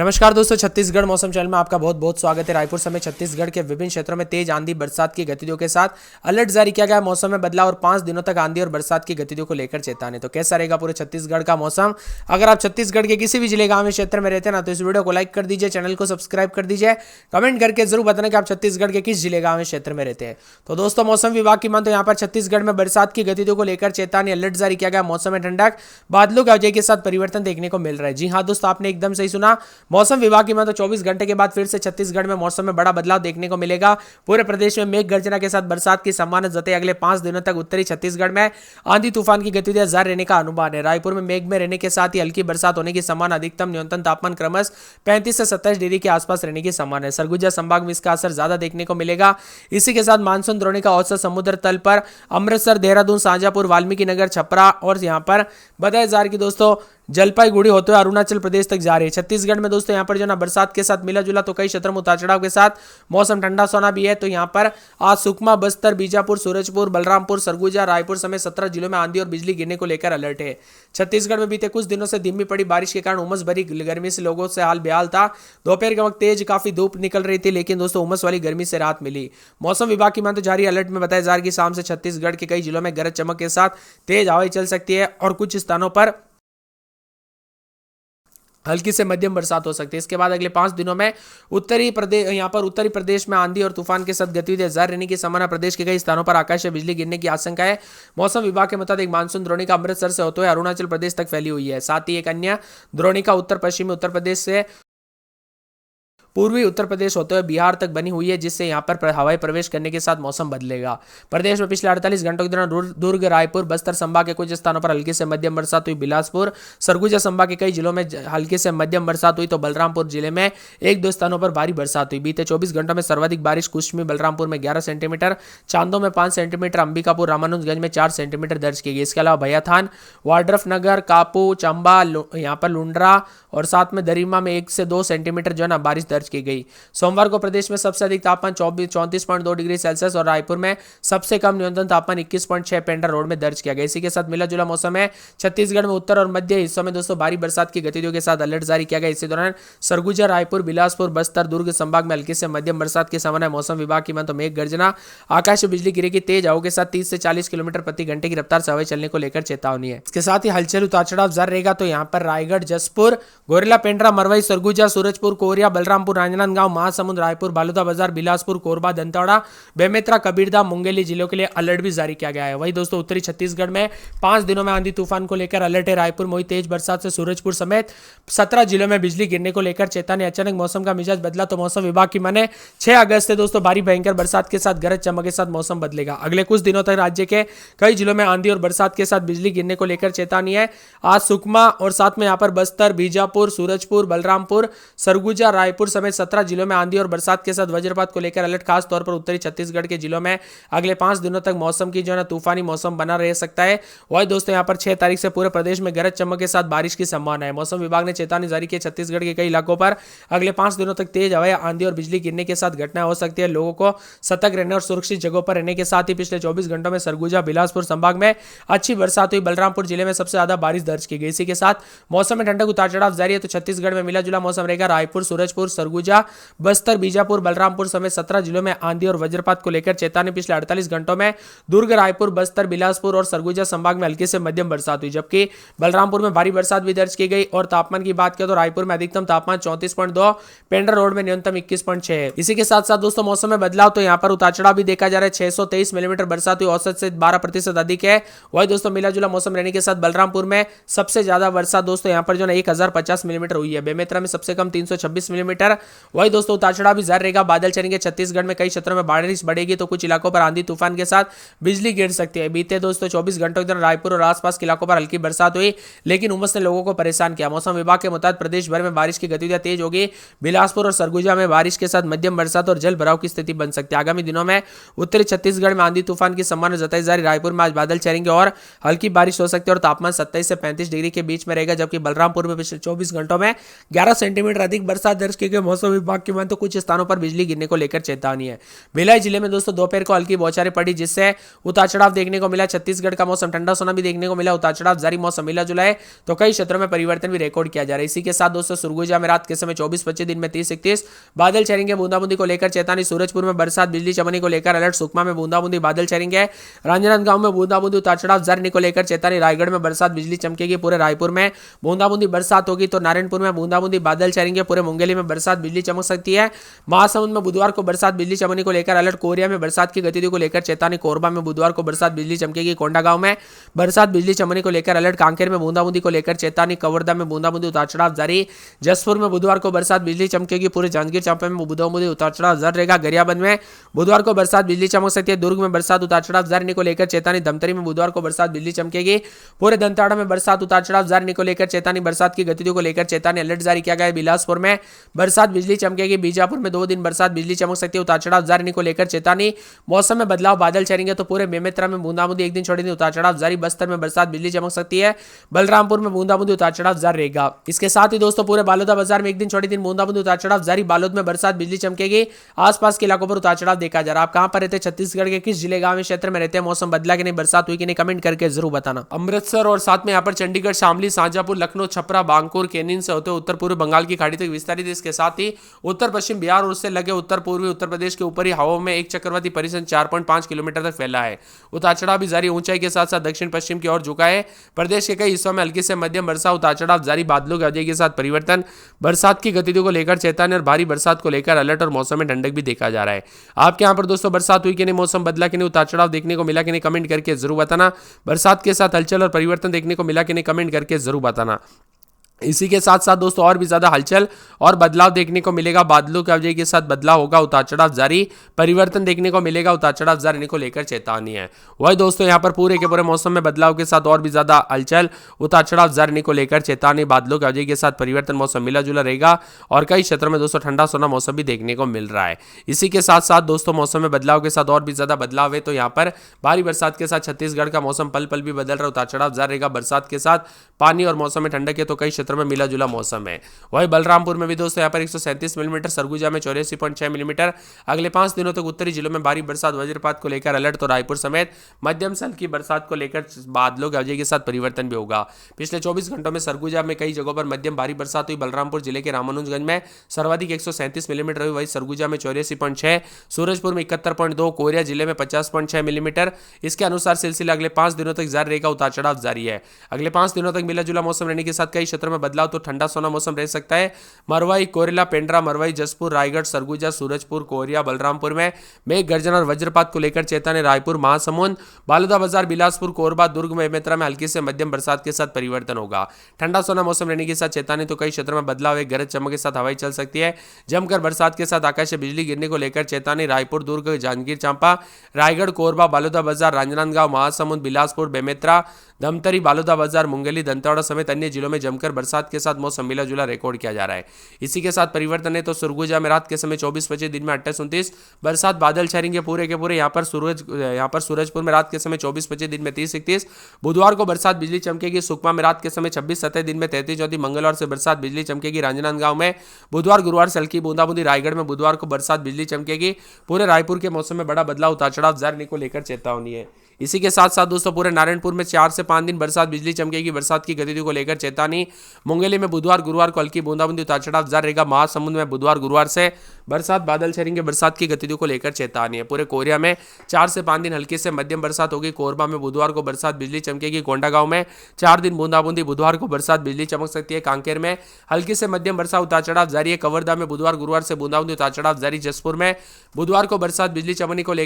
नमस्कार दोस्तों, छत्तीसगढ़ मौसम चैनल में आपका बहुत बहुत स्वागत है। रायपुर समेत छत्तीसगढ़ के विभिन्न क्षेत्रों में तेज आंधी बरसात की गतिविधियों के साथ अलर्ट जारी किया गया है। मौसम में बदलाव और 5 दिनों तक आंधी और बरसात की गतिविधियों को लेकर चेतावनी। तो कैसा रहेगा पूरे छत्तीसगढ़ का मौसम? अगर आप छत्तीसगढ़ के किसी भी जिले गांव में क्षेत्र में रहते हैं ना, तो इस वीडियो को लाइक कर दीजिए, चैनल को सब्सक्राइब कर दीजिए, कमेंट करके जरूर बताना कि आप छत्तीसगढ़ के किस जिले गांव में क्षेत्र में रहते हैं। तो दोस्तों, मौसम विभाग की मान तो यहाँ पर छत्तीसगढ़ में बरसात की गतिविधियों को लेकर चेतावनी अलर्ट जारी किया गया। मौसम में ठंडक, बादलों की वजह के साथ परिवर्तन देखने को मिल रहा है। जी हाँ दोस्तों, आपने एकदम सही सुना। मौसम विभाग की तो 24 घंटे के बाद फिर से छत्तीसगढ़ में मौसम में बड़ा बदलाव देखने को मिलेगा। पूरे प्रदेश में मेघ गर्जना के साथ बरसात की संभावना जताई। अगले 5 दिनों तक उत्तरी छत्तीसगढ़ में आंधी तूफान की गतिविधियां जारी रहने का अनुमान है। रायपुर में मेघ में रहने के साथ ही हल्की बरसात होने की संभावना। अधिकतम न्यूनतम तापमान क्रमश 35 से 27 डिग्री के आसपास रहने की संभावना है। सरगुजा संभाग में इसका असर ज्यादा देखने को मिलेगा। इसी के साथ मानसून द्रोणिका औसत समुद्र तल पर अमृतसर, देहरादून, शाजापुर, वाल्मीकि नगर, छपरा और यहाँ पर बताया जा रहा है कि दोस्तों जलपाईगुड़ी होते हुए अरुणाचल प्रदेश तक जा रही है। छत्तीसगढ़ में दोस्तों यहाँ पर जो ना बरसात के साथ मिला जुला तो कई क्षेत्रों में उतार चढ़ाव के साथ मौसम ठंडा सोना भी है। तो यहाँ पर आज सुकमा, बस्तर, बीजापुर, सूरजपुर, बलरामपुर, सरगुजा, रायपुर समेत 17 जिलों में आंधी और बिजली गिरने को लेकर अलर्ट है। छत्तीसगढ़ में बीते कुछ दिनों से धीमी पड़ी बारिश के कारण उमस भरी गर्मी से लोगों से हाल बेहाल था। दोपहर के वक्त तेज काफी धूप निकल रही थी, लेकिन दोस्तों उमस वाली गर्मी से राहत मिली। मौसम विभाग की मान तो जारी अलर्ट में बताया जा रहा है कि शाम से छत्तीसगढ़ के कई जिलों में गरज चमक के साथ तेज हवाएं चल सकती है और कुछ स्थानों पर हल्की से मध्यम बरसात हो सकती है। इसके बाद अगले 5 दिनों में उत्तरी प्रदेश में आंधी और तूफान के साथ गतिविधियां जारी रहने की संभावना। प्रदेश के कई स्थानों पर आकाश से बिजली गिरने की आशंका है। मौसम विभाग के मुताबिक मानसून द्रोणिका अमृतसर से होते हुए अरुणाचल प्रदेश तक फैली हुई है। साथ ही एक अन्य द्रोणिका उत्तर पश्चिमी उत्तर प्रदेश से पूर्वी उत्तर प्रदेश होते हुए बिहार तक बनी हुई है, जिससे यहां पर हवाई प्रवेश करने के साथ मौसम बदलेगा। प्रदेश में पिछले 48 घंटों के दौरान दुर्ग, रायपुर, बस्तर संभाग के कुछ स्थानों पर हल्की से मध्यम बरसात हुई। बिलासपुर, सरगुजा संभाग के कई जिलों में हल्की से मध्यम बरसात हुई। तो बलरामपुर जिले में 1-2 स्थानों पर भारी बरसात हुई। बीते 24 घंटों में सर्वाधिक बारिश कुश्मी बलरामपुर में 11 सेंटीमीटर, चांदो में 5 सेंटीमीटर, अंबिकापुर, रामानुजगंज में 4 सेंटीमीटर दर्ज की गई। इसके अलावा भैयाथान, वाड्रफनगर, कापू, चंबा, यहाँ पर लुंड्रा और साथ में दरिमा में 1 से 2 सेंटीमीटर जो है ना बारिश दर्ज की गई। सोमवार को प्रदेश में सबसे अधिक तापमान 34.2 डिग्री सेल्सियस और रायपुर में सबसे कम न्यूनतम तापमान 21.6 पेंड्रा रोड में दर्ज किया गया। इसी के साथ मिला जुला मौसम है। छत्तीसगढ़ में उत्तर और मध्य हिस्सों में दोस्तों भारी बरसात की गतिविधियों के साथ अलर्ट जारी किया गया। इसी दौरान सरगुजा, रायपुर, बिलासपुर, बस्तर, दुर्ग संभाग में हल्की से मध्यम बरसात की संभावना है। मौसम विभाग की मान तो मेघ गर्जना, आकाश में बिजली गिरेगी, तेज हवाओं के साथ 30 से 40 किलोमीटर प्रति घंटे की रफ्तार से हवाएं चलने को लेकर चेतावनी है। इसके साथ ही हलचल उतार चढ़ाव जारी रहेगा। तो यहाँ पर रायगढ़, जसपुर, गोरेला, पेंड्रा, मरवाई, सरगुजा, सूरजपुर, कोरिया, बलरामपुर, राजनांदगांव, महासमुंद, रायपुर, बालोदा बाजार, बिलासपुर, कोरबा, दंतेवाड़ा, बेमेतरा, कबीरधाम, मुंगेली जिलों के लिए अलर्ट भी जारी किया गया है। वही दोस्तों उत्तरी छत्तीसगढ़ में 5 दिनों में आंधी तूफान को लेकर अलर्ट है। रायपुर में हुई तेज बरसात से सूरजपुर समेत 17 जिलों में बिजली गिरने को लेकर चेतावनी। अचानक मौसम का मिजाज बदला तो मौसम विभाग की माने 6 अगस्त से दोस्तों भारी भयंकर बरसात के साथ गरज चमक के साथ मौसम बदलेगा। अगले कुछ दिनों तक राज्य के कई जिलों में आंधी और बरसात के साथ बिजली गिरने को लेकर चेतावनी है। आज सुकमा और साथ में यहाँ पर बस्तर, बीजापुर, सूरजपुर, बलरामपुर, सरगुजा, रायपुर समेत 17 जिलों में आंधी और बरसात के साथ वज्रपात को लेकर अलर्ट। खास तौर पर उत्तरी छत्तीसगढ़ के जिलों में अगले 5 दिनों तक मौसम की जो है तूफानी मौसम बना रह सकता है। वही दोस्तों यहाँ पर 6 तारीख से पूरे प्रदेश में गरज चमक के साथ बारिश की संभावना है। मौसम विभाग ने चेतावनी जारी की। छत्तीसगढ़ के कई इलाकों पर अगले 5 दिनों तक तेज हवाएं, आंधी और बिजली गिरने के साथ घटनाएं हो सकती है। लोगों को सतर्क रहने और सुरक्षित जगहों पर रहने के साथ ही पिछले 24 घंटों में सरगुजा, बिलासपुर संभाग में अच्छी बरसात हुई। बलरामपुर जिले में सबसे ज्यादा बारिश दर्ज की गई। इसी के साथ मौसम में ठंडक उतार चढ़ाव जारी है। तो छत्तीसगढ़ में मिला जुला मौसम रहेगा। रायपुर, सूरजपुर, सरगुजा, बस्तर, बीजापुर, बलरामपुर समेत 17 जिलों में आंधी और वज्रपात को लेकर चेतावनी। पिछले 48 घंटों में दुर्ग, रायपुर, बस्तर, बिलासपुर और सरगुजा संभाग में हल्की से मध्यम बरसात हुई, जबकि बलरामपुर में भारी बरसात भी दर्ज की गई। और तापमान की बात करें तो रायपुर में अधिकतम तापमान 34.2, पेंड्रा रोड में न्यूनतम 21.6 है। इसी के साथ साथ दोस्तों मौसम में बदलाव तो यहाँ पर उतार चढ़ाव भी देखा जा रहा है। 623 मिलीमीटर बरसात हुई, औसत से 12% अधिक है। वही दोस्तों मिला जुला मौसम रहने के साथ बलरामपुर में सबसे ज्यादा वर्षा दोस्तों यहाँ पर जो है 1050 मिलीमीटर हुई है। बेमेतरा में सबसे कम 326 मिलीमीटर। वही दोस्तों उतार चढ़ाव भी जारी रहेगा। बादल चलेंगे। छत्तीसगढ़ में कई क्षेत्रों में बारिश बढ़ेगी तो कुछ इलाकों पर आंधी तूफान के साथ बिजली गिर सकती है। बीते दोस्तों 24 घंटों के दौरान रायपुर और आसपास के इलाकों पर हल्की बरसात हुई, लेकिन उमस ने लोगों को परेशान किया। मौसम विभाग के मुताबिक प्रदेश भर में बारिश की गतिविधियां तेज होगी। बिलासपुर और सरगुजा में बारिश के साथ मध्यम बरसात और जल भराव की स्थिति बन सकती है। आगामी दिनों में उत्तरी छत्तीसगढ़ में आंधी तूफान की संभावना जताई जा रही। रायपुर में आज बादल चलेंगे और हल्की बारिश हो सकती है और तापमान 27 से 35 डिग्री के बीच में रहेगा, जबकि बलरामपुर में पिछले 24 घंटों में 11 सेंटीमीटर अधिक बरसात दर्ज की गई। मौसम विभाग के तो कुछ स्थानों पर बिजली गिरने को लेकर चेतावनी है। भिलाई जिले में दोस्तों दोपहर को हल्की बौछारें पड़ी, जिससे उतार चढ़ाव देखने को मिला। छत्तीसगढ़ का मौसम ठंडा सोना भी देखने को मिला। उतार चढ़ाव जारी, मौसम मिला जुला है, तो कई क्षेत्रों में परिवर्तन भी रिकॉर्ड किया जा रहा है। इसी के साथ दोस्तों सरगुजा में रात के समय 24-25, दिन में 30-31 बादल छाएंगे, बूंदाबूंदी को लेकर चेतावनी। सूरजपुर में बरसात, बिजली चमकने को लेकर अलर्ट। सुकमा में बूंदाबूंदी, बादल छाएंगे। राजनांदगांव में बूंदाबूंदी, उतार चढ़ाव जारी को लेकर चेतावनी। रायगढ़ में बरसात, बिजली चमकेगी। पूरे रायपुर में बूंदाबूंदी बरसात होगी, तो नारायणपुर में बूंदाबूंदी, बादल छाएंगे। पूरे मुंगेली में बरसात, बिजली चमक सकती है। महासमुंद में बुधवार को बरसात, बिजली चमकने को लेकर अलर्ट। कोरिया में बरसात की गतिविधि को लेकर चेतावनी। कोरबा में बुधवार को बरसात, बिजली चमकेगी। कोंडागांव में बरसात, बिजली चमकने को लेकर अलर्ट। कांकेर में बूंदाबूंदी को लेकर चेतावनी। कवर्धा में बूंदाबूंदी, उतार चढ़ाव जारी। जसपुर में बुधवार को बरसात, बिजली चमकेगी। पूरे जांजगीर चांपा में बूंदाबूंदी, उतार चढ़ाव जारी रहेगा। गरियाबंद में बुधवार को बरसात, बिजली चमक सकती है। दुर्ग में बरसात, उतार चढ़ाव जारी को लेकर चेतावनी। धमतरी में बुधवार को बरसात, बिजली चमकेगी। पूरे दंताड़ा में बरसात, उतार चढ़ाव जारी को लेकर चेतावनी। बरसात की गतिविधियों को लेकर चेतावनी, अलर्ट जारी किया गया है। बिलासपुर में बरसात, बिजली चमकेगी। बीजापुर में 2 दिन बरसात, बिजली चमक सकती है। उतार चढ़ाव जारी को लेकर चेतावनी। मौसम में बदलाव, बादल छाएंगे, तो पूरे बेमेतरा में बूंदाबूंदी, एक दिन छोड़े दिन उतार चढ़ाव जारी। बस्तर में बरसात, बिजली चमक सकती है। बलरामपुर में बूंदाबूंदी, उतार चढ़ाव जारी रहेगा। इसके साथ ही दोस्तों पूरे बालोदा बाजार में एक दिन छोड़े दिन बूंदाबूंदी, उतार चढ़ाव जारी। बालोद में बरसात, बिजली चमकेगी। आसपास के इलाकों पर उतार चढ़ाव देखा जा रहा है। आप कहां पर रहते हैं, छत्तीसगढ़ के किस जिले, गांव, क्षेत्र में रहते हैं, मौसम बदला कि नहीं, बरसात हुई कि नहीं, कमेंट करके जरूर बताना। अमृतसर और साथ में यहाँ पर चंडीगढ़, शामली, शाहजहांपुर, लखनऊ, छपरा, बांकुर, केनिन से होते उत्तर पूर्व बंगाल की खाड़ी तक विस्तारित। इसके साथ ही उत्तर पश्चिम बिहार और उससे लगे उत्तर पूर्वी उत्तर प्रदेश के ऊपरी हवाओं में एक चक्रवाती परिसर 4.5 किलोमीटर तक फैला है। उतार चढ़ाव भी जारी। ऊंचाई के साथ साथ दक्षिण पश्चिम की ओर झुका है। प्रदेश के कई हिस्सों में हल्की से मध्यम वर्षा, उतार चढ़ाव जारी। बादलों की अवधि के साथ परिवर्तन, बरसात की गतिविधियों को लेकर चेतावनी और भारी बरसात को लेकर अलर्ट और मौसम में ठंडक भी देखा जा रहा है। आपके यहाँ पर दोस्तों बरसात हुई कि नहीं, मौसम बदला कि नहीं, उतार चढ़ाव देखने को मिला कि नहीं, कमेंट करके जरूर बताना। बरसात के साथ हलचल और परिवर्तन देखने को मिला कि नहीं, कमेंट करके जरूर बताना। इसी के साथ साथ दोस्तों और भी ज्यादा हलचल और बदलाव देखने को मिलेगा। बादलों की अवधि के साथ बदलाव होगा, उतार चढ़ाव जारी, परिवर्तन देखने को मिलेगा। उतार चढ़ाव जारी को लेकर चेतावनी है। वही दोस्तों यहाँ पर पूरे के पूरे मौसम में बदलाव के साथ और भी ज्यादा हलचल, उतार चढ़ाव जारी को लेकर चेतावनी। बादलों की अवधि के साथ परिवर्तन, मौसम मिला जुला रहेगा और कई क्षेत्रों में दोस्तों ठंडा सोना मौसम भी देखने को मिल रहा है। इसी के साथ साथ दोस्तों मौसम में बदलाव के साथ और भी ज्यादा बदलाव है, तो यहाँ पर भारी बरसात के साथ छत्तीसगढ़ का मौसम पल पल भी बदल रहा है। उतार चढ़ाव जारी रहेगा। बरसात के साथ पानी और मौसम में ठंडक है, तो कई क्षेत्रों में मिला जुला मौसम है। वही बलरामपुर में भी दोस्तों यहाँ पर 137 मिलीमीटर, सरगुजा में 84.6 मिलीमीटर। अगले 5 दिनों तक उत्तरी जिलों में भारी बरसात, वज्रपात को लेकर अलर्ट। तो रायपुर समेत मध्यम से हल्की बरसात को लेकर बादलों की अवधि के साथ परिवर्तन भी होगा। पिछले 24 घंटों में सरगुजा में कई जगहों पर मध्यम भारी बरसात हुई। बलरामपुर जिले के रामानुजगंज में सर्वाधिक 137 मिलीमीटर हुई। वही सरगुजा में 84.6, सूरजपुर में 71.2, कोरिया जिले में 50.6 मिलीमीटर। इसके अनुसार सिलसिला अगले 5 दिनों तक जारी रहेगा। उतार चढ़ाव जारी है। अगले 5 दिनों तक मिला जुला मौसम रहने के साथ कई क्षेत्रों में बदलाव, तो ठंडा सोना मौसम रह सकता है। मरवाई, कोरेला, पेंड्रा, मरवाई, जसपुर, रायगढ़, सरगुजा, सूरजपुर, कोरिया, बलरामपुर में मेघ गर्जन और वज्रपात को लेकर चेतावनी। रायपुर, महासमुंद, बालोदा बाजार, बिलासपुर, कोरबा, दुर्ग, बेमेतरा में हल्की से मध्यम बरसात के साथ परिवर्तन होगा। ठंडा सोना मौसम रहने के साथ चेतावनी। तो कई क्षेत्रों में बदलाव है। गरज चमक के साथ हवाई चल सकती है। जमकर बरसात के साथ आकाश से बिजली गिरने को लेकर चेतावनी। रायपुर, दुर्ग, जांजगीर चांपा, रायगढ़, कोरबा, बालोदा बाजार, राजनांदगांव, महासमुंद, बिलासपुर, बेमेतरा, धमतरी, बालोदा बाजार, मुंगेली, दंतेवाड़ा समेत अन्य जिलों में जमकर बरसात के साथ मौसम मिला जुला रिकॉर्ड किया जा रहा है। इसी के साथ परिवर्तन है, तो सुरगुजा में रात के समय 24-25, दिन में 28-29 बरसात, बादल छाएंगे पूरे के पूरे। यहाँ पर सूरजपुर में रात के समय 24-25, दिन में 30-31 बुधवार को बरसात, बिजली चमकेगी। सुकमा में रात के समय 26-27, दिन में 33-34 मंगलवार से बरसात, बिजली चमकेगी। राजनांदगांव में बुधवार गुरुवार से हल्की बूंदाबूंदी। रायगढ़ में बुधवार को बरसात, बिजली चमकेगी। पूरे रायपुर के मौसम में बड़ा बदलाव, उतार चढ़ाव जारी को लेकर चेतावनी है। इसी के साथ साथ दोस्तों पूरे नारायणपुर में 4 से 5 दिन बरसात, बिजली चमकेगी। बरसात की गतिविधि को लेकर चेतावनी। मुंगेली में बुधवार गुरुवार को हल्की बूंदाबूंदी, उतार चढ़ाव जारी रहेगा। महासमुंद में बुधवार गुरुवार से बरसात, बादल छाएंगे। बरसात की गतिविधियों को लेकर चेतावनी है। पूरे कोरिया में 4 से 5 दिन हल्की से मध्यम बरसात होगी। कोरबा में बुधवार को बरसात, बिजली चमकेगी। कोंडागांव में 4 दिन बूंदाबूंदी, बुधवार को बरसात, बिजली चमक सकती है। कांकेर में हल्की से मध्यम बरसात, उतार चढ़ाव जारी है। कवर्धा में बुधवार गुरुवार से बूंदाबूंदी, उतार चढ़ाव जारी। जसपुर में बुधवार को बरसात, बिजली चमकने को लेकर